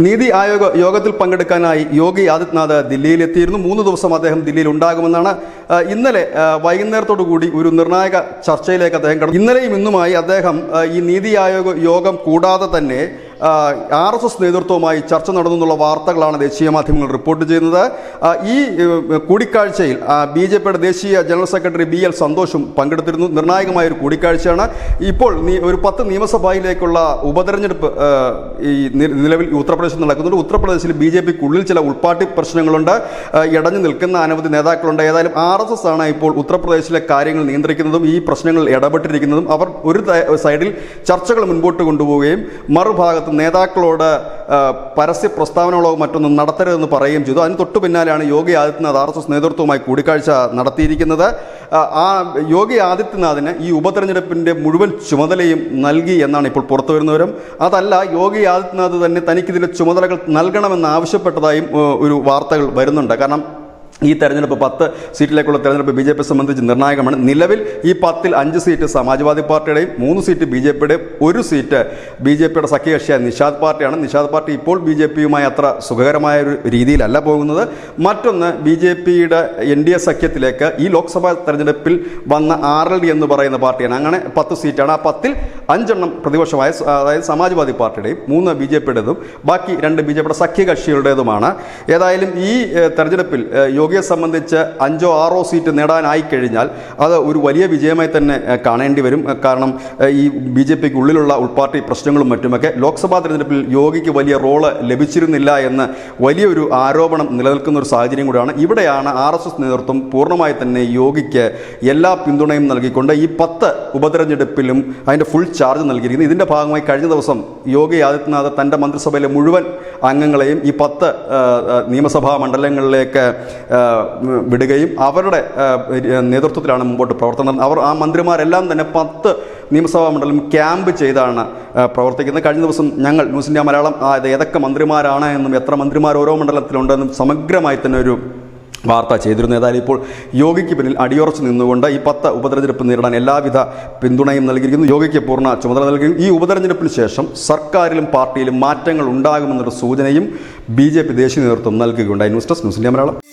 നീതി ആയോഗ് യോഗത്തിൽ പങ്കെടുക്കാനായി യോഗി ആദിത്യനാഥ് ദില്ലിയിലെത്തിയിരുന്നു. 3 ദിവസം അദ്ദേഹം ദില്ലിയിൽ ഉണ്ടാകുമെന്നാണ്. ഇന്നലെ വൈകുന്നേരത്തോടു കൂടി ഒരു നിർണായക ചർച്ചയിലേക്ക് അദ്ദേഹം കടന്നു. ഇന്നലെയും ഇന്നുമായി അദ്ദേഹം ഈ നീതി ആയോഗ് യോഗം കൂടാതെ തന്നെ RSS നേതൃത്വവുമായി ചർച്ച നടന്നെന്നുള്ള വാർത്തകളാണ് ദേശീയ മാധ്യമങ്ങൾ റിപ്പോർട്ട് ചെയ്യുന്നത്. ഈ കൂടിക്കാഴ്ചയിൽ BJPയുടെ ദേശീയ ജനറൽ സെക്രട്ടറി BL സന്തോഷും പങ്കെടുത്തിരുന്നു. നിർണായകമായ ഒരു കൂടിക്കാഴ്ചയാണ്. ഇപ്പോൾ ഒരു 10 നിയമസഭയിലേക്കുള്ള ഉപതെരഞ്ഞെടുപ്പ് ഈ നിലവിൽ ഉത്തർപ്രദേശിൽ നടക്കുന്നുണ്ട്. ഉത്തർപ്രദേശിൽ BJPക്കുള്ളിൽ ചില ഉൾപ്പാട്ടി പ്രശ്നങ്ങളുണ്ട്. ഇടഞ്ഞു നിൽക്കുന്ന അനവധി നേതാക്കളുണ്ട്. ഏതായാലും RSS ആണ് ഇപ്പോൾ ഉത്തർപ്രദേശിലെ കാര്യങ്ങൾ നിയന്ത്രിക്കുന്നതും ഈ പ്രശ്നങ്ങൾ ഇടപെട്ടിരിക്കുന്നതും. അവർ ഒരു സൈഡിൽ ചർച്ചകൾ മുൻപോട്ട് കൊണ്ടുപോവുകയും മറുഭാഗത്ത് നേതാക്കളോട് പരസ്യ പ്രസ്താവനകളോ മറ്റൊന്നും നടത്തരുതെന്ന് പറയുകയും ചെയ്തു. അതിന് തൊട്ടു പിന്നാലെയാണ് യോഗി ആദിത്യനാഥ് RSS നേതൃത്വവുമായി കൂടിക്കാഴ്ച നടത്തിയിരിക്കുന്നത്. ആ യോഗി ആദിത്യനാഥിന് ഈ ഉപതെരഞ്ഞെടുപ്പിൻ്റെ മുഴുവൻ ചുമതലയും നൽകി എന്നാണ് ഇപ്പോൾ പുറത്തു വരുന്നവരും. അതല്ല, യോഗി ആദിത്യനാഥ് തന്നെ തനിക്കിതിലെ ചുമതലകൾ നൽകണമെന്ന് ആവശ്യപ്പെട്ടതായും ഒരു വാർത്തകൾ വരുന്നുണ്ട്. കാരണം ഈ തെരഞ്ഞെടുപ്പ് 10 സീറ്റിലേക്കുള്ള തെരഞ്ഞെടുപ്പ് BJP സംബന്ധിച്ച് നിർണായകമാണ്. നിലവിൽ ഈ 10-ൽ 5 സീറ്റ് സമാജ്വാദി പാർട്ടിയുടെയും 3 സീറ്റ് BJPയുടെയും 1 സീറ്റ് BJPയുടെ സഖ്യകക്ഷിയായ നിഷാദ് പാർട്ടിയാണ്. നിഷാദ് പാർട്ടി ഇപ്പോൾ BJPയുമായി അത്ര സുഖകരമായ ഒരു രീതിയിലല്ല പോകുന്നത്. മറ്റൊന്ന്, BJPയുടെ NDA സഖ്യത്തിലേക്ക് ഈ ലോക്സഭാ തെരഞ്ഞെടുപ്പിൽ വന്ന RLD എന്ന് പറയുന്ന പാർട്ടിയാണ്. അങ്ങനെ 10 സീറ്റാണ്. ആ 10-ൽ 5 പ്രതിപക്ഷമായ, അതായത് സമാജ്വാദി പാർട്ടിയുടെയും 3 BJPയുടേതും ബാക്കി 2 BJPയുടെ സഖ്യകക്ഷികളുടേതുമാണ്. ഏതായാലും ഈ തെരഞ്ഞെടുപ്പിൽ യോഗിയെ സംബന്ധിച്ച് 5 or 6 സീറ്റ് നേടാനായി കഴിഞ്ഞാൽ അത് ഒരു വലിയ വിജയമായി തന്നെ കാണേണ്ടി വരും. കാരണം ഈ BJPക്ക് ഉള്ളിലുള്ള ഉൾപ്പാർട്ടി പ്രശ്നങ്ങളും മറ്റുമൊക്കെ ലോക്സഭാ തെരഞ്ഞെടുപ്പിൽ യോഗിക്ക് വലിയ റോള് ലഭിച്ചിരുന്നില്ല എന്ന് വലിയൊരു ആരോപണം നിലനിൽക്കുന്ന ഒരു സാഹചര്യം കൂടിയാണ്. ഇവിടെയാണ് RSS നേതൃത്വം പൂർണ്ണമായി തന്നെ യോഗിക്ക് എല്ലാ പിന്തുണയും നൽകിക്കൊണ്ട് ഈ 10 ഉപതെരഞ്ഞെടുപ്പിലും അതിൻ്റെ ഫുൾ ചാർജ് നൽകിയിരിക്കുന്നത്. ഇതിൻ്റെ ഭാഗമായി കഴിഞ്ഞ ദിവസം യോഗി ആദിത്യനാഥ് തൻ്റെ മന്ത്രിസഭയിലെ മുഴുവൻ അംഗങ്ങളെയും ഈ 10 നിയമസഭാ മണ്ഡലങ്ങളിലേക്ക് വിടുകയും അവരുടെ നേതൃത്വത്തിലാണ് മുമ്പോട്ട് പ്രവർത്തനം. ആ മന്ത്രിമാരെല്ലാം തന്നെ 10 നിയമസഭാ മണ്ഡലം ക്യാമ്പ് ചെയ്താണ് പ്രവർത്തിക്കുന്നത്. കഴിഞ്ഞ ദിവസം ഞങ്ങൾ ന്യൂസ് ഇന്ത്യ മലയാളം ഏതൊക്കെ മന്ത്രിമാരാണ് എന്നും എത്ര മന്ത്രിമാർ ഓരോ മണ്ഡലത്തിലുണ്ടെന്നും സമഗ്രമായി തന്നെ ഒരു വാർത്ത ചെയ്തിരുന്നു. ഏതായാലും ഇപ്പോൾ യോഗിക്ക് പിന്നിൽ അടിയുറച്ച് നിന്നുകൊണ്ട് ഈ 10 ഉപതെരഞ്ഞെടുപ്പ് നേരിടാൻ എല്ലാവിധ പിന്തുണയും നൽകിയിരിക്കുന്നു. യോഗിക്ക് പൂർണ്ണ ചുമതല നൽകുകയും ഈ ഉപതെരഞ്ഞെടുപ്പിന് ശേഷം സർക്കാരിലും പാർട്ടിയിലും മാറ്റങ്ങൾ ഉണ്ടാകുമെന്നൊരു സൂചനയും BJP ദേശീയ നേതൃത്വം നൽകുകയുണ്ടായി. News desk news India Malayalam.